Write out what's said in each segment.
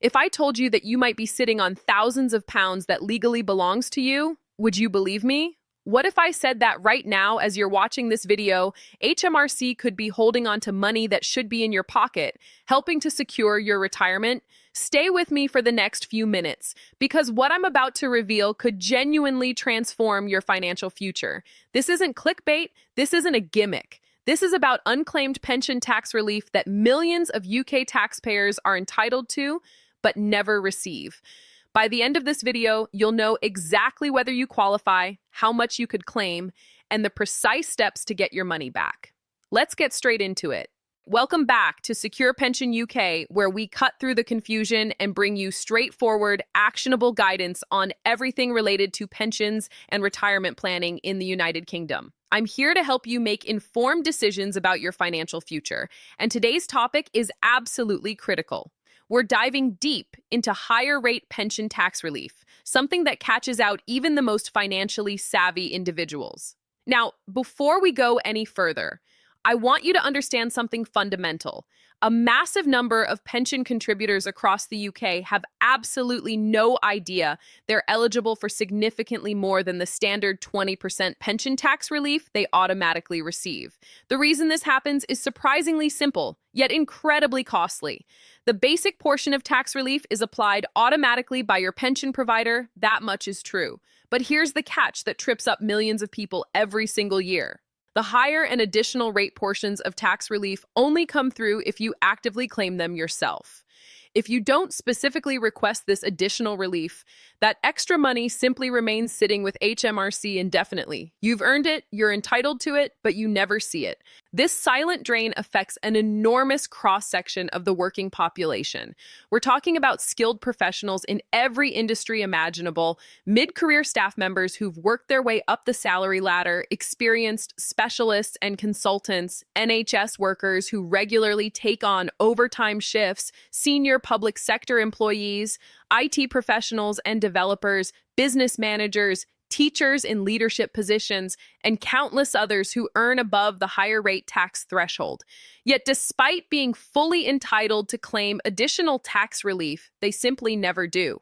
If I told you that you might be sitting on thousands of pounds that legally belongs to you, would you believe me? What if I said that right now, as you're watching this video, HMRC could be holding on to money that should be in your pocket, helping to secure your retirement? Stay with me for the next few minutes, because what I'm about to reveal could genuinely transform your financial future. This isn't clickbait, this isn't a gimmick. This is about unclaimed pension tax relief that millions of UK taxpayers are entitled to, but never receive. By the end of this video, you'll know exactly whether you qualify, how much you could claim, and the precise steps to get your money back. Let's get straight into it. Welcome back to Secure Pension UK, where we cut through the confusion and bring you straightforward, actionable guidance on everything related to pensions and retirement planning in the United Kingdom. I'm here to help you make informed decisions about your financial future, and today's topic is absolutely critical. We're diving deep into higher rate pension tax relief, something that catches out even the most financially savvy individuals. Now, before we go any further, I want you to understand something fundamental. A massive number of pension contributors across the UK have absolutely no idea they're eligible for significantly more than the standard 20% pension tax relief they automatically receive. The reason this happens is surprisingly simple, yet incredibly costly. The basic portion of tax relief is applied automatically by your pension provider, that much is true. But here's the catch that trips up millions of people every single year. The higher and additional rate portions of tax relief only come through if you actively claim them yourself. If you don't specifically request this additional relief, that extra money simply remains sitting with HMRC indefinitely. You've earned it, you're entitled to it, but you never see it. This silent drain affects an enormous cross-section of the working population. We're talking about skilled professionals in every industry imaginable, mid-career staff members who've worked their way up the salary ladder, experienced specialists and consultants, NHS workers who regularly take on overtime shifts, senior public sector employees, IT professionals and developers, business managers, teachers in leadership positions, and countless others who earn above the higher rate tax threshold. Yet despite being fully entitled to claim additional tax relief, they simply never do.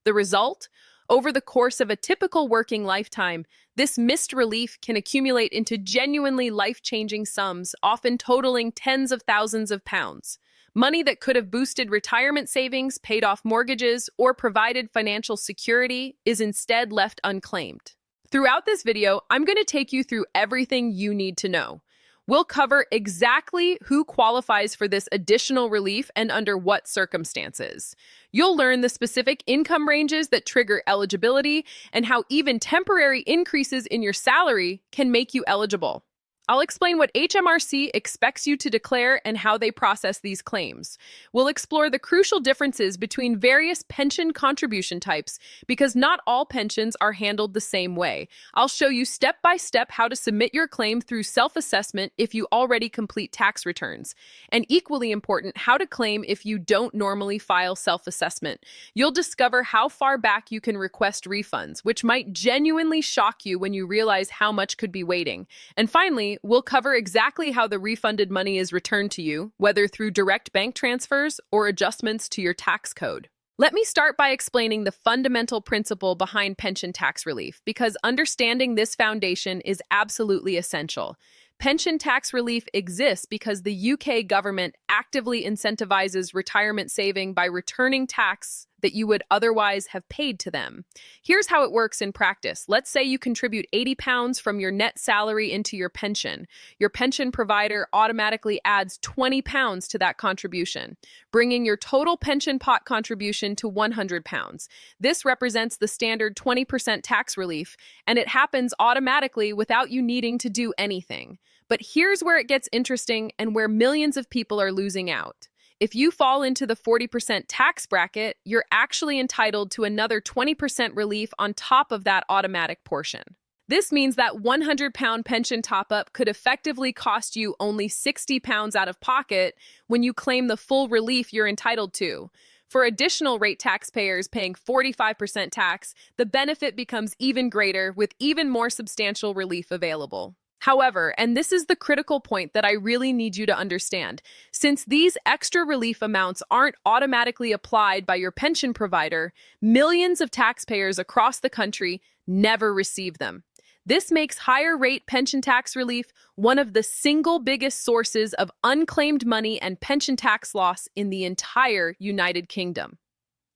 The result? Over the course of a typical working lifetime, this missed relief can accumulate into genuinely life-changing sums, often totaling tens of thousands of pounds. Money that could have boosted retirement savings, paid off mortgages, or provided financial security is instead left unclaimed. Throughout this video, I'm going to take you through everything you need to know. We'll cover exactly who qualifies for this additional relief and under what circumstances. You'll learn the specific income ranges that trigger eligibility and how even temporary increases in your salary can make you eligible. I'll explain what HMRC expects you to declare and how they process these claims. We'll explore the crucial differences between various pension contribution types, because not all pensions are handled the same way. I'll show you step by step how to submit your claim through self-assessment if you already complete tax returns. And equally important, how to claim if you don't normally file self-assessment. You'll discover how far back you can request refunds, which might genuinely shock you when you realize how much could be waiting. And finally, we'll cover exactly how the refunded money is returned to you, whether through direct bank transfers or adjustments to your tax code. Let me start by explaining the fundamental principle behind pension tax relief, because understanding this foundation is absolutely essential. Pension tax relief exists because the UK government actively incentivizes retirement saving by returning tax that you would otherwise have paid to them. Here's how it works in practice. Let's say you contribute £80 from your net salary into your pension. Your pension provider automatically adds £20 to that contribution, bringing your total pension pot contribution to £100. This represents the standard 20% tax relief, and it happens automatically without you needing to do anything. But here's where it gets interesting and where millions of people are losing out. If you fall into the 40% tax bracket, you're actually entitled to another 20% relief on top of that automatic portion. This means that £100 pension top-up could effectively cost you only £60 out of pocket when you claim the full relief you're entitled to. For additional rate taxpayers paying 45% tax, the benefit becomes even greater with even more substantial relief available. However, and this is the critical point that I really need you to understand, since these extra relief amounts aren't automatically applied by your pension provider, millions of taxpayers across the country never receive them. This makes higher rate pension tax relief one of the single biggest sources of unclaimed money and pension tax loss in the entire United Kingdom.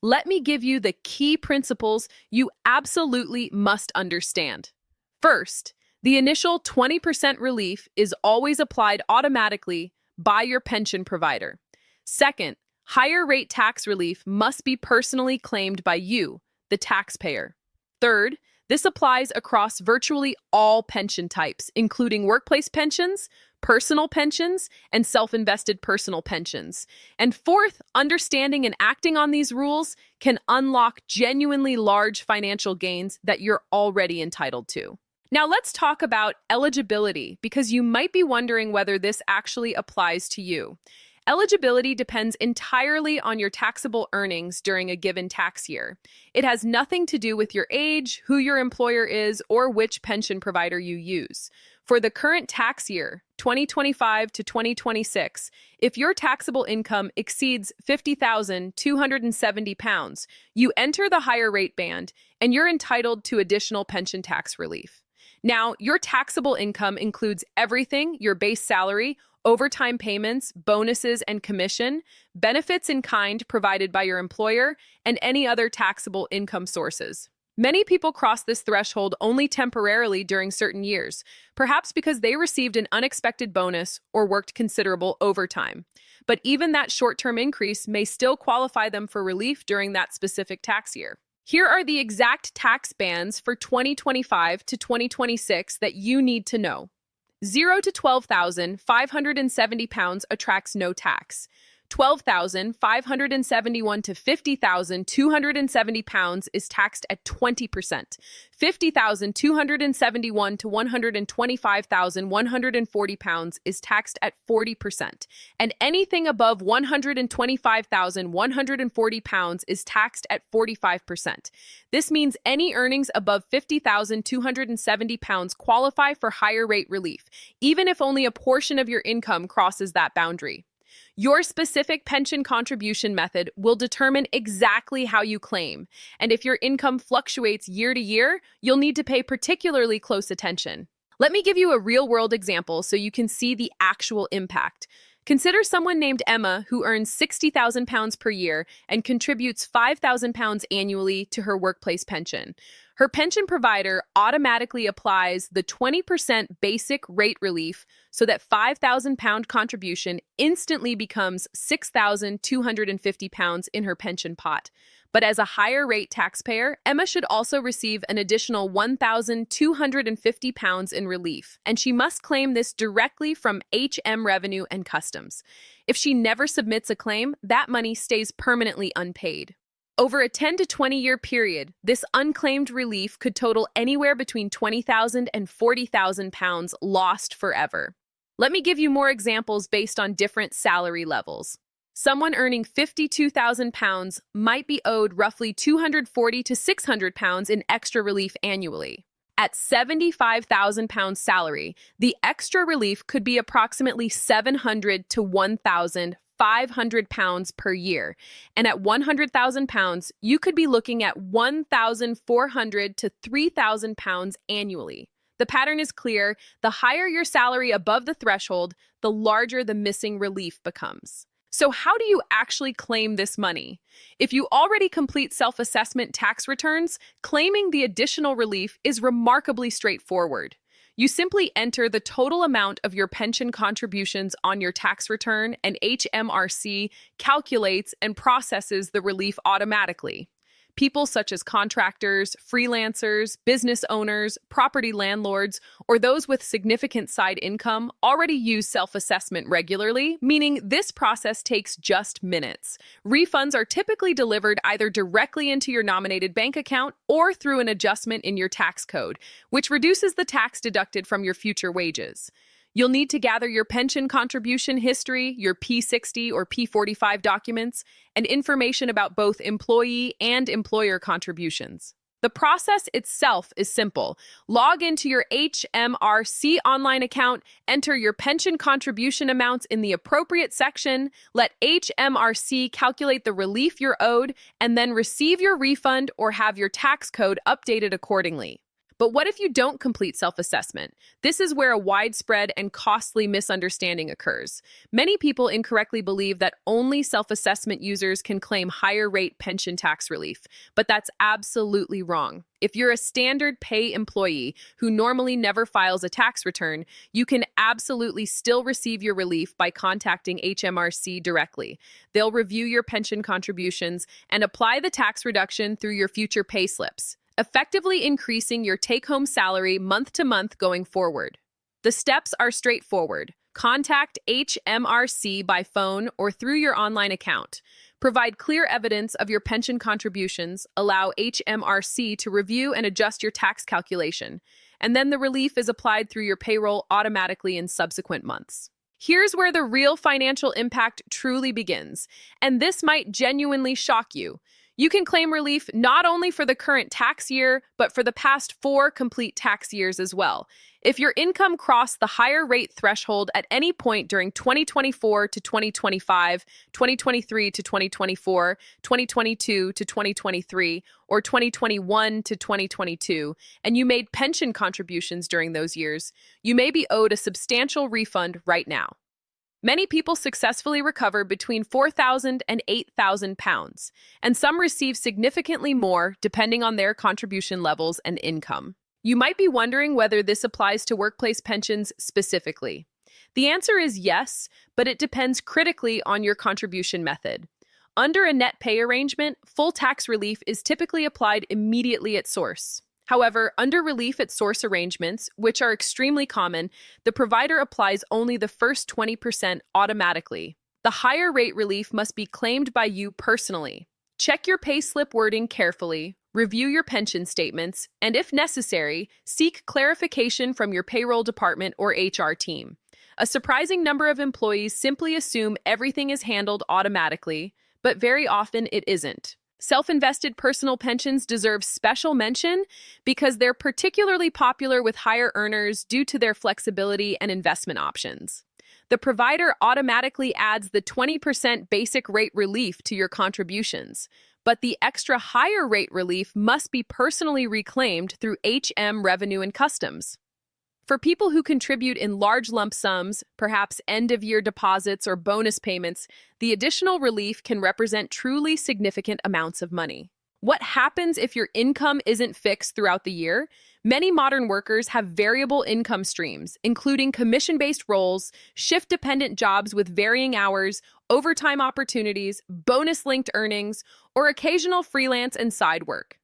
Let me give you the key principles you absolutely must understand. First, the initial 20% relief is always applied automatically by your pension provider. Second, higher rate tax relief must be personally claimed by you, the taxpayer. Third, this applies across virtually all pension types, including workplace pensions, personal pensions, and self-invested personal pensions. And fourth, understanding and acting on these rules can unlock genuinely large financial gains that you're already entitled to. Now let's talk about eligibility, because you might be wondering whether this actually applies to you. Eligibility depends entirely on your taxable earnings during a given tax year. It has nothing to do with your age, who your employer is, or which pension provider you use. For the current tax year, 2025 to 2026, if your taxable income exceeds £50,270, you enter the higher rate band and you're entitled to additional pension tax relief. Now, your taxable income includes everything: your base salary, overtime payments, bonuses and commission, benefits in kind provided by your employer, and any other taxable income sources. Many people cross this threshold only temporarily during certain years, perhaps because they received an unexpected bonus or worked considerable overtime. But even that short-term increase may still qualify them for relief during that specific tax year. Here are the exact tax bands for 2025 to 2026 that you need to know. 0 to £12,570 attracts no tax. £12,571 to £50,270 is taxed at 20%. £50,271 to £125,140 is taxed at 40%. And anything above £125,140 is taxed at 45%. This means any earnings above £50,270 qualify for higher rate relief, even if only a portion of your income crosses that boundary. Your specific pension contribution method will determine exactly how you claim, and if your income fluctuates year to year, you'll need to pay particularly close attention. Let me give you a real-world example so you can see the actual impact. Consider someone named Emma who earns £60,000 per year and contributes £5,000 annually to her workplace pension. Her pension provider automatically applies the 20% basic rate relief so that £5,000 contribution instantly becomes £6,250 in her pension pot. But as a higher rate taxpayer, Emma should also receive an additional £1,250 in relief, and she must claim this directly from HM Revenue and Customs. If she never submits a claim, that money stays permanently unpaid. Over a 10 to 20-year period, this unclaimed relief could total anywhere between £20,000 and £40,000 lost forever. Let me give you more examples based on different salary levels. Someone earning £52,000 might be owed roughly £240 to £600 in extra relief annually. At £75,000 salary, the extra relief could be approximately £700 to £1,500 per year. And at £100,000, you could be looking at £1,400 to £3,000 annually. The pattern is clear. The higher your salary above the threshold, the larger the missing relief becomes. So how do you actually claim this money? If you already complete self-assessment tax returns, claiming the additional relief is remarkably straightforward. You simply enter the total amount of your pension contributions on your tax return, and HMRC calculates and processes the relief automatically. People such as contractors, freelancers, business owners, property landlords, or those with significant side income already use self-assessment regularly, meaning this process takes just minutes. Refunds are typically delivered either directly into your nominated bank account or through an adjustment in your tax code, which reduces the tax deducted from your future wages. You'll need to gather your pension contribution history, your P60 or P45 documents, and information about both employee and employer contributions. The process itself is simple. Log into your HMRC online account, enter your pension contribution amounts in the appropriate section, let HMRC calculate the relief you're owed, and then receive your refund or have your tax code updated accordingly. But what if you don't complete self-assessment? This is where a widespread and costly misunderstanding occurs. Many people incorrectly believe that only self-assessment users can claim higher rate pension tax relief, but that's absolutely wrong. If you're a standard pay employee who normally never files a tax return, you can absolutely still receive your relief by contacting HMRC directly. They'll review your pension contributions and apply the tax reduction through your future pay slips, effectively increasing your take-home salary month to month going forward. The steps are straightforward. Contact HMRC by phone or through your online account. Provide clear evidence of your pension contributions, allow HMRC to review and adjust your tax calculation, and then the relief is applied through your payroll automatically in subsequent months. Here's where the real financial impact truly begins, and this might genuinely shock you. You can claim relief not only for the current tax year, but for the past 4 complete tax years as well. If your income crossed the higher rate threshold at any point during 2024 to 2025, 2023 to 2024, 2022 to 2023, or 2021 to 2022, and you made pension contributions during those years, you may be owed a substantial refund right now. Many people successfully recover between £4,000 and £8,000, and some receive significantly more depending on their contribution levels and income. You might be wondering whether this applies to workplace pensions specifically. The answer is yes, but it depends critically on your contribution method. Under a net pay arrangement, full tax relief is typically applied immediately at source. However, under relief at source arrangements, which are extremely common, the provider applies only the first 20% automatically. The higher rate relief must be claimed by you personally. Check your payslip wording carefully, review your pension statements, and if necessary, seek clarification from your payroll department or HR team. A surprising number of employees simply assume everything is handled automatically, but very often it isn't. Self-invested personal pensions deserve special mention because they're particularly popular with higher earners due to their flexibility and investment options. The provider automatically adds the 20% basic rate relief to your contributions, but the extra higher rate relief must be personally reclaimed through HM Revenue and Customs. For people who contribute in large lump sums, perhaps end-of-year deposits or bonus payments, the additional relief can represent truly significant amounts of money. What happens if your income isn't fixed throughout the year? Many modern workers have variable income streams, including commission-based roles, shift-dependent jobs with varying hours, overtime opportunities, bonus-linked earnings, or occasional freelance and side work.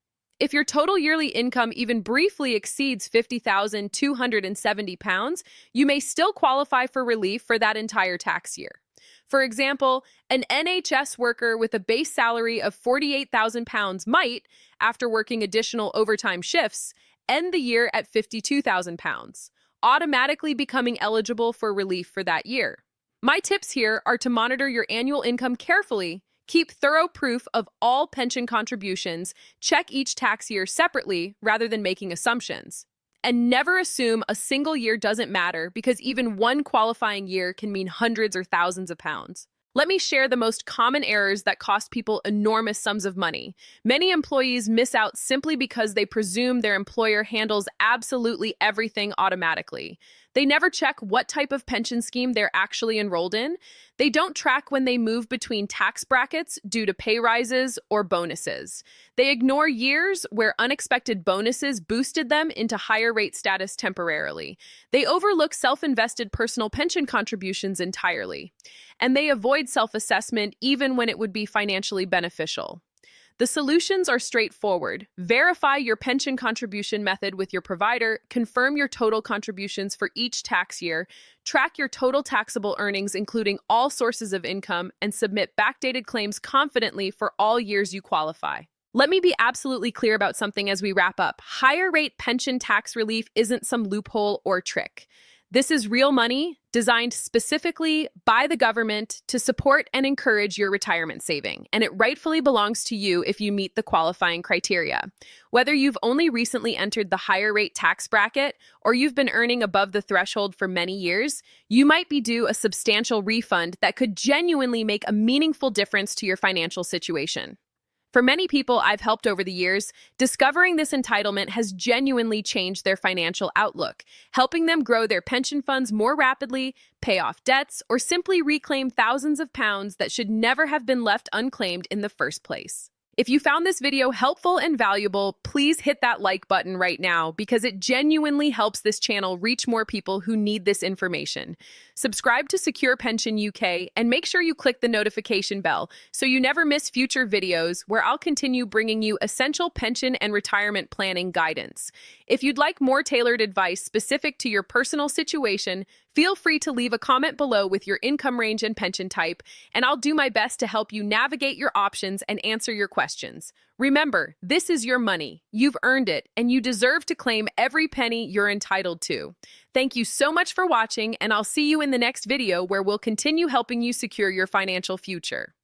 If your total yearly income even briefly exceeds £50,270, you may still qualify for relief for that entire tax year. For example, an NHS worker with a base salary of £48,000 might, after working additional overtime shifts, end the year at £52,000, automatically becoming eligible for relief for that year. My tips here are to monitor your annual income carefully, keep thorough proof of all pension contributions, check each tax year separately rather than making assumptions, and never assume a single year doesn't matter because even one qualifying year can mean hundreds or thousands of pounds. Let me share the most common errors that cost people enormous sums of money. Many employees miss out simply because they presume their employer handles absolutely everything automatically. They never check what type of pension scheme they're actually enrolled in. They don't track when they move between tax brackets due to pay rises or bonuses. They ignore years where unexpected bonuses boosted them into higher rate status temporarily. They overlook self-invested personal pension contributions entirely. And they avoid self-assessment even when it would be financially beneficial. The solutions are straightforward. Verify your pension contribution method with your provider, confirm your total contributions for each tax year, track your total taxable earnings including all sources of income, and submit backdated claims confidently for all years you qualify. Let me be absolutely clear about something as we wrap up. Higher rate pension tax relief isn't some loophole or trick. This is real money designed specifically by the government to support and encourage your retirement saving, and it rightfully belongs to you if you meet the qualifying criteria. Whether you've only recently entered the higher rate tax bracket or you've been earning above the threshold for many years, you might be due a substantial refund that could genuinely make a meaningful difference to your financial situation. For many people I've helped over the years, discovering this entitlement has genuinely changed their financial outlook, helping them grow their pension funds more rapidly, pay off debts, or simply reclaim thousands of pounds that should never have been left unclaimed in the first place. If you found this video helpful and valuable, please hit that like button right now because it genuinely helps this channel reach more people who need this information. Subscribe to Secure Pension UK and make sure you click the notification bell so you never miss future videos where I'll continue bringing you essential pension and retirement planning guidance. If you'd like more tailored advice specific to your personal situation, feel free to leave a comment below with your income range and pension type, and I'll do my best to help you navigate your options and answer your questions. Remember, this is your money. You've earned it, and you deserve to claim every penny you're entitled to. Thank you so much for watching, and I'll see you in the next video where we'll continue helping you secure your financial future.